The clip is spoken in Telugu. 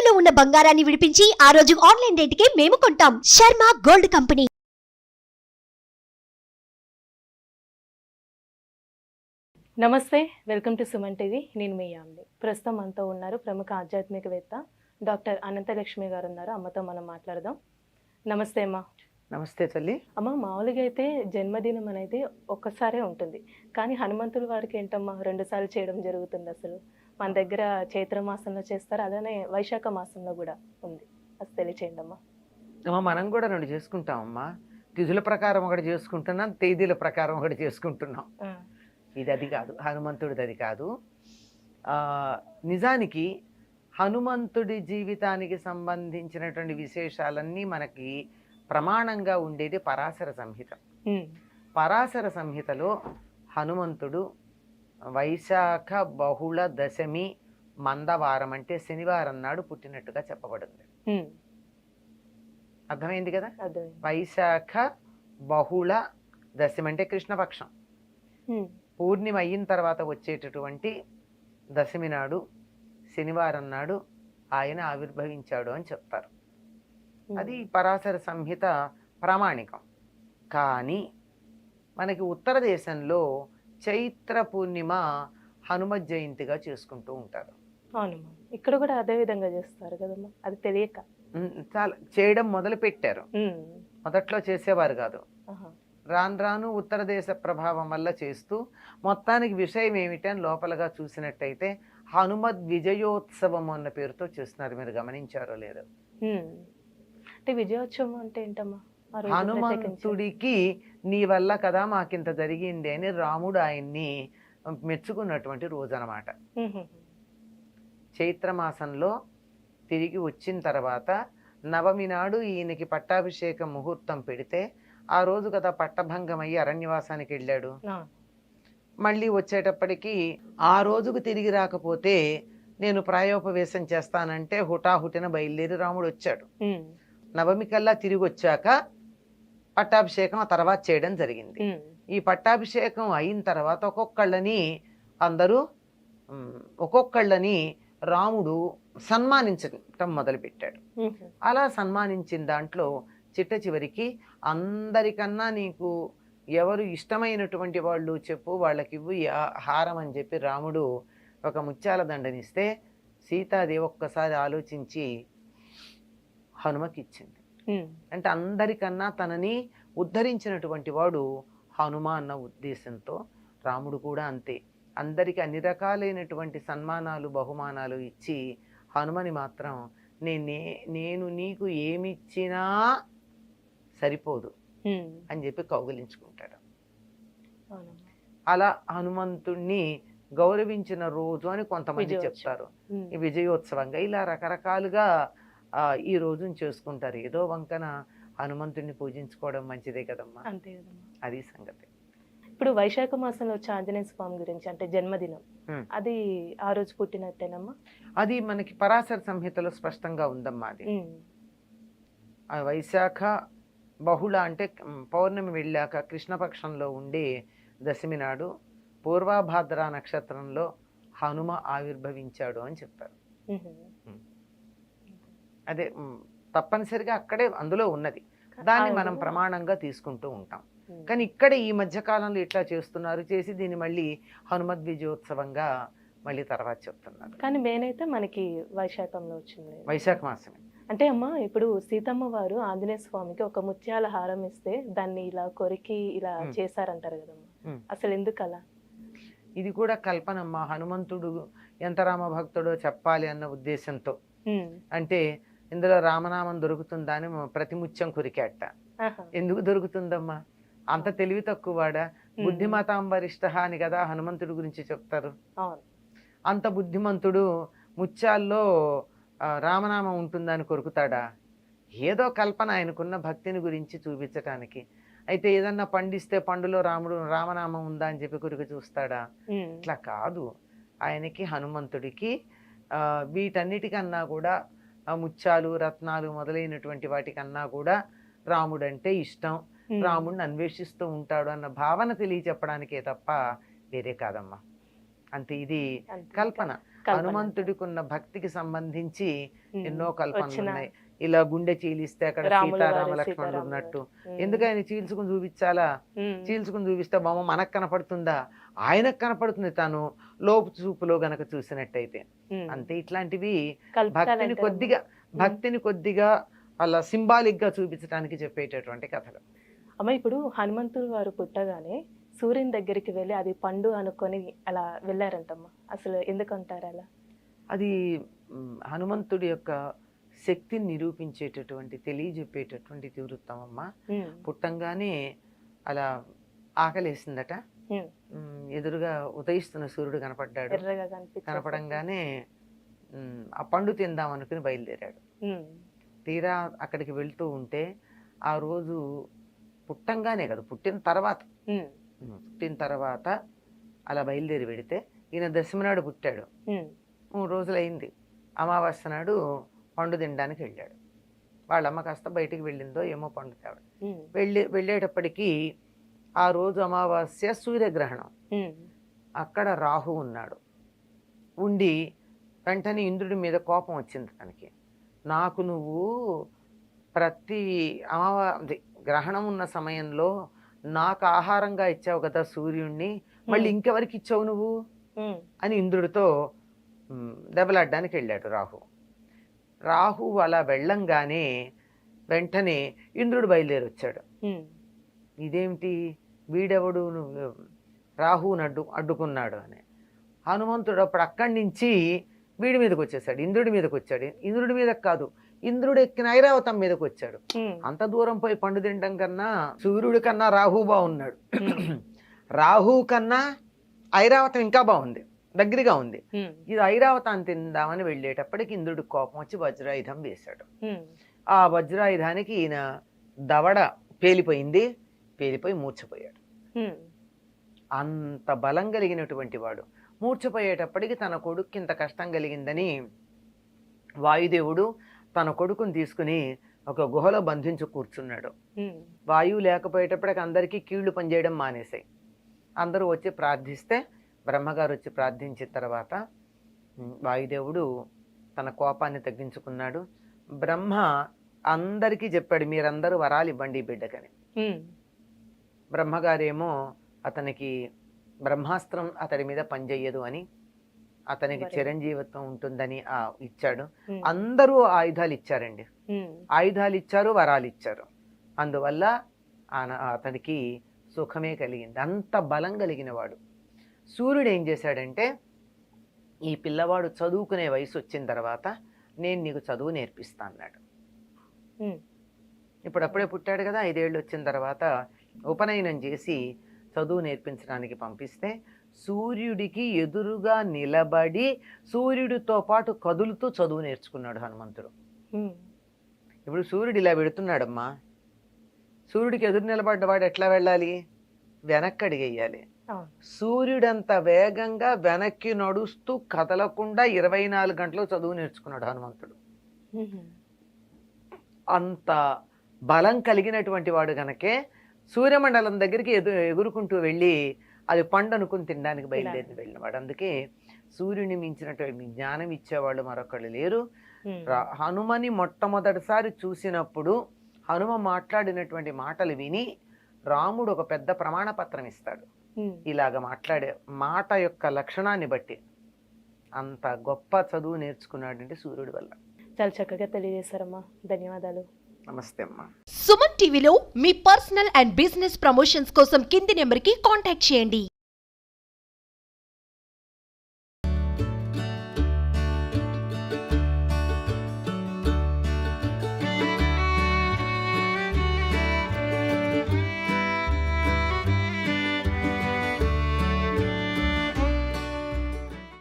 తాకట్టులో ఉన్న బంగారాన్ని విడిపించి ఆ రోజు ఆన్లైన్ రేటుకే మేము కొంటాం. Sharma gold company. నమస్తే, వెల్కమ్ టు సుమన్ టీవీ. నేను మీ యామ్ని. ప్రస్తుతం మనతో ఉన్నారు ప్రముఖ ఆధ్యాత్మికవేత్త డాక్టర్ అనంతలక్ష్మి గారు ఉన్నారు. అమ్మతో మనం మాట్లాడదాం. నమస్తే అమ్మ. నమస్తే తల్లి. అమ్మ, మామూలుగా అయితే జన్మదినం అనేది ఒక్కసారే ఉంటుంది, కానీ హనుమంతుడి వారికి ఏంటమ్మా 2 సార్లు చేయడం జరుగుతుంది. అసలు మన దగ్గర చైత్ర మాసంలో చేస్తారు, అలానే వైశాఖ మాసంలో కూడా ఉంది. అసలు తెలియచేయండి అమ్మా. మనం కూడా 2 చేసుకుంటామమ్మా. తిథుల ప్రకారం ఒకటి చేసుకుంటున్నాం, తేదీల ప్రకారం ఒకటి చేసుకుంటున్నాం. ఇది అది కాదు, హనుమంతుడిది అది కాదు. నిజానికి హనుమంతుడి జీవితానికి సంబంధించినటువంటి విశేషాలన్నీ మనకి ప్రమాణంగా ఉండేది పరాశర సంహిత. పరాశర సంహితలో హనుమంతుడు వైశాఖ బహుళ దశమి మందవారం అంటే శనివారం నాడు పుట్టినట్టుగా చెప్పబడింది. అర్థమైంది కదా? వైశాఖ బహుళ దశమి అంటే కృష్ణపక్షం. పూర్ణిమ అయిన తర్వాత వచ్చేటటువంటి దశమి నాడు శనివారం నాడు ఆయన ఆవిర్భవించాడు అని చెప్తారు. అది పరాశర సంహిత ప్రామాణికం. కానీ మనకి ఉత్తర దేశంలో చైత్ర పూర్ణిమ హనుమత్ జయంతిగా చేసుకుంటూ ఉంటారు. అవునమ్మా, ఇక్కడ కూడా అదే విధంగా చేస్తారు కదమ్మా. అది తెలియక చాలా చేయడం మొదలు పెట్టారు. మొదట్లో చేసేవారు కాదు. రాను రాను ఉత్తర దేశ ప్రభావం వల్ల చేస్తూ మొత్తానికి విషయం ఏమిటని లోపలగా చూసినట్టయితే హనుమద్ విజయోత్సవం అన్న పేరుతో చేస్తున్నారు. మీరు గమనించారో లేదో? అంటే విజయోత్సవం అంటే ఏంటమ్మా? హనుమంతుడికి నీ వల్ల కదా మాకింత జరిగింది అని రాముడు ఆయన్ని మెచ్చుకున్నటువంటి రోజు అన్నమాట. చైత్రమాసంలో తిరిగి వచ్చిన తర్వాత నవమి నాడు ఈయనకి పట్టాభిషేక ముహూర్తం పెడితే ఆ రోజు కదా పట్టభంగం అయ్యి అరణ్యవాసానికి వెళ్ళాడు. మళ్ళీ వచ్చేటప్పటికి ఆ రోజుకు తిరిగి రాకపోతే నేను ప్రాయోపవేశం చేస్తానంటే హుటాహుటిన బయలుదేరి రాముడు వచ్చాడు. నవమి కల్లా తిరిగి వచ్చాక పట్టాభిషేకం ఆ తర్వాత చేయడం జరిగింది. ఈ పట్టాభిషేకం అయిన తర్వాత ఒక్కొక్కళ్ళని రాముడు సన్మానించటం మొదలుపెట్టాడు. అలా సన్మానించిన దాంట్లో చిట్ట చివరికి అందరికన్నా నీకు ఎవరు ఇష్టమైనటువంటి వాళ్ళు చెప్పు, వాళ్ళకి ఇవ్వు హారం అని చెప్పి రాముడు ఒక ముత్యాల దండనిస్తే సీతాదేవి ఒక్కసారి ఆలోచించి హనుమకి ఇచ్చింది. అంటే అందరికన్నా తనని ఉద్ధరించినటువంటి వాడు హనుమ అన్న ఉద్దేశంతో రాముడు కూడా అంతే. అందరికి అన్ని రకాలైనటువంటి సన్మానాలు బహుమానాలు ఇచ్చి హనుమని మాత్రం నేను నీకు ఏమిచ్చినా సరిపోదు అని చెప్పి కౌగిలించుకుంటాడు. అలా హనుమంతుణ్ణి గౌరవించిన రోజు అని కొంతమంది చెప్తారు. ఈ విజయోత్సవంగా ఇలా రకరకాలుగా ఈ రోజుని చేసుకుంటారు. ఏదో వంకన హనుమంతుడిని పూజించుకోవడం మంచిదే కదమ్మా. అంతే కదమ్మా, అది సంగతి. ఇప్పుడు వైశాఖ మాసంలో వచ్చే ఆంజనేయ స్వామి గురించి అంటే జన్మదినం, అది ఆ రోజు పుట్టినట్టేనమ్మా? అది మనకి పరాశర సంహితలో స్పష్టంగా ఉందమ్మా. అది వైశాఖ బహుళ అంటే పౌర్ణమి వెళ్ళాక కృష్ణపక్షంలో ఉండే దశమి నాడు పూర్వభాద్ర నక్షత్రంలో హనుమ ఆవిర్భవించాడు అని చెప్పారు. అదే తప్పనిసరిగా అక్కడే అందులో ఉన్నది. దాన్ని మనం ప్రమాణంగా తీసుకుంటూ ఉంటాం. కానీ ఇక్కడ ఈ మధ్యకాలంలో ఇట్లా చేస్తున్నారు, చేసి దీన్ని మళ్ళీ హనుమద్ విజయోత్సవంగా మళ్ళీ తర్వాత చెప్తున్నారు. కానీ మెయిన్ అయితే మనకి వైశాఖంలో వచ్చింది, వైశాఖ మాసమే. అంటే అమ్మ, ఇప్పుడు సీతమ్మ వారు ఆంజనేయ స్వామికి ఒక ముత్యాల హారం ఇస్తే దాన్ని ఇలా కొరికి ఇలా చేశారంటారు కదమ్మా. అసలు ఎందుకు అలా? ఇది కూడా కల్పనమ్మ. హనుమంతుడు ఎంత రామ భక్తుడో చెప్పాలి అన్న ఉద్దేశంతో. అంటే ఇందులో రామనామం దొరుకుతుందా అని ప్రతి ముత్యం కొరికేట. ఎందుకు దొరుకుతుందమ్మా? అంత తెలివి తక్కువ వాడా? బుద్ధిమతాం వరిష్ఠ అని కదా హనుమంతుడి గురించి చెప్తారు. అంత బుద్ధిమంతుడు ముత్యాల్లో రామనామం ఉంటుందని కొరుకుతాడా? ఏదో కల్పన, ఆయనకున్న భక్తిని గురించి చూపించటానికి. అయితే ఏదన్నా పండిస్తే పండులో రామనామం ఉందా అని చెప్పి కొరికి చూస్తాడా? ఇట్లా కాదు. ఆయనకి హనుమంతుడికి వీటన్నిటికన్నా కూడా ముత్యాలు రత్నాలు మొదలైనటువంటి వాటికన్నా కూడా రాముడంటే ఇష్టం, రాముడిని అన్వేషిస్తూ ఉంటాడు అన్న భావన తెలియచెప్పడానికే తప్ప వేరే కాదమ్మా. అంతే, ఇది కల్పన. హనుమంతుడికి ఉన్న భక్తికి సంబంధించి ఎన్నో కల్పనలు వచ్చిన ఉన్నాయి. ఇలా గుండె చీలిస్తే అక్కడ రాముల వారి, సీతారామ లక్ష్మణుడు సీతారాముల ఉన్నట్టు. వారి. ఎందుకు ఆయన చీల్చుకుని చూపించాలా? చీల్చుకుని చూపిస్తే బొమ్మ మనకు కనపడుతుందా? ఆయనకు కనపడుతుంది తాను లోపు చూపులో గనక చూసినట్టయితే. అంతే. ఇట్లాంటివి భక్తిని కొద్దిగా అలా సింబాలిక్ గా చూపించడానికి చెప్పేటటువంటి కథలు. అమ్మ ఇప్పుడు హనుమంతుడు వారు పుట్టగానే సూర్యుని దగ్గరికి వెళ్ళి అది పండు అనుకొని అలా వెళ్ళారంటమ్మా. అసలు ఎందుకంటారు అలా? అది హనుమంతుడి యొక్క శక్తిని నిరూపించేటటువంటి తెలియజెప్పేటటువంటి తీవృత్తం అమ్మ. పుట్టంగానే అలా ఆకలేసిందట. ఎదురుగా ఉదయిస్తున్న సూర్యుడు కనపడ్డాడు. కనపడంగానే ఆ పండు తిందాం అనుకుని బయలుదేరాడు. తీరా అక్కడికి వెళ్తూ ఉంటే ఆ రోజు పుట్టంగానే కదా, పుట్టిన తర్వాత అలా బయలుదేరి వెడితే ఈయన దశమి నాడు పుట్టాడు. 3 రోజులైంది. అమావాస్య నాడు పండు తినడానికి వెళ్ళాడు. వాళ్ళమ్మ కాస్త బయటికి వెళ్ళిందో ఏమో పండు తేవడం. వెళ్ళేటప్పటికీ ఆ రోజు అమావాస్య సూర్యగ్రహణం. అక్కడ రాహు ఉన్నాడు. ఉండి వెంటనే ఇంద్రుడి మీద కోపం వచ్చింది తనకి. నాకు నువ్వు ప్రతి గ్రహణం ఉన్న సమయంలో నాకు ఆహారంగా ఇచ్చావు కదా సూర్యుడిని, మళ్ళీ ఇంకెవరికి ఇచ్చావు నువ్వు అని ఇంద్రుడితో దెబ్బలాడడానికి వెళ్ళాడు రాహు అలా వెళ్ళంగానే వెంటనే ఇంద్రుడు బయలుదేరి వచ్చాడు. ఇదేమిటి వీడెవడు రాహుని అడ్డుకున్నాడు అని. హనుమంతుడు అప్పుడు అక్కడి నుంచి వీడి మీదకి వచ్చేసాడు, ఇంద్రుడి మీదకి వచ్చాడు. ఇంద్రుడి మీదకి కాదు, ఇంద్రుడు ఎక్కిన ఐరావతం మీదకి వచ్చాడు. అంత దూరం పోయి పండు తినడం కన్నా సూర్యుడి కన్నా రాహు బాగున్నాడు. రాహు కన్నా ఐరావతం ఇంకా బాగుంది, దగ్గరగా ఉంది. ఇది ఐరావతాన్ని తిందామని వెళ్ళేటప్పటికి ఇంద్రుడి కోపం వచ్చి వజ్రాయుధం వేశాడు. ఆ వజ్రాయుధానికి ఈయన దవడ పేలిపోయి మూర్ఛపోయాడు. అంత బలం కలిగినటువంటి వాడు మూర్ఛపోయేటప్పటికి తన కొడుక్కి ఇంత కష్టం కలిగిందని వాయుదేవుడు తన కొడుకుని తీసుకుని ఒక గుహలో బంధించి కూర్చున్నాడు. వాయువు లేకపోయేటప్పటికి అందరికీ కీళ్లు పనిచేయడం మానేశాయి. అందరూ వచ్చి ప్రార్థిస్తే బ్రహ్మగారు వచ్చి ప్రార్థించిన తర్వాత వాయుదేవుడు తన కోపాన్ని తగ్గించుకున్నాడు. బ్రహ్మ అందరికీ చెప్పాడు, మీరందరూ వరాలు ఇవ్వండి బిడ్డకని. బ్రహ్మగారేమో అతనికి బ్రహ్మాస్త్రం అతడి మీద పనిచేయదు అని, అతనికి చిరంజీవిత్వం ఉంటుందని ఇచ్చాడు. అందరూ ఆయుధాలు ఇచ్చారండి, ఆయుధాలు ఇచ్చారు, వరాలు ఇచ్చారు. అందువల్ల అతనికి సుఖమే కలిగింది. అంత బలం కలిగిన వాడు. సూర్యుడు ఏం చేశాడంటే, ఈ పిల్లవాడు చదువుకునే వయసు వచ్చిన తర్వాత నేను నీకు చదువు నేర్పిస్తా అన్నాడు. ఇప్పుడప్పుడే పుట్టాడు కదా, 5 ఏళ్ళు వచ్చిన తర్వాత ఉపనయనం చేసి చదువు నేర్పించడానికి పంపిస్తే సూర్యుడికి ఎదురుగా నిలబడి సూర్యుడితో పాటు కదులుతూ చదువు నేర్చుకున్నాడు హనుమంతుడు. ఇప్పుడు సూర్యుడు ఇలా వెడుతున్నాడమ్మా, సూర్యుడికి ఎదురు నిలబడ్డవాడు ఎట్లా వెళ్ళాలి? వెనక్కి అడిగేయాలి. సూర్యుడంత వేగంగా వెనక్కి నడుస్తూ కదలకుండా 24 గంటలు చదువు నేర్చుకున్నాడు హనుమంతుడు. అంత బలం కలిగినటువంటి వాడు గనకే సూర్యమండలం దగ్గరికి ఎగురుకుంటూ వెళ్ళి అది పండు అనుకుని తినడానికి బయలుదేరి వెళ్ళినవాడు. అందుకే సూర్యుని మించినటువంటి జ్ఞానం ఇచ్చేవాళ్ళు మరొకళ్ళు లేరు. హనుమని మొట్టమొదటిసారి చూసినప్పుడు హనుమ మాట్లాడినటువంటి మాటలు విని రాముడు ఒక పెద్ద ప్రమాణ పత్రం ఇస్తాడు. ఇలాగ మాట్లాడే మాట యొక్క లక్షణాన్ని బట్టి అంత గొప్ప చదువు నేర్చుకున్నాడంటే సూర్యుడి వల్ల. చాలా చక్కగా తెలియజేశారమ్మా, ధన్యవాదాలు. నమస్తే అమ్మా. సుమన్ టీవీలో మీ పర్సనల్ అండ్ బిజినెస్ ప్రమోషన్స్ కోసం కింది నెంబర్కి కాంటాక్ట్ చేయండి.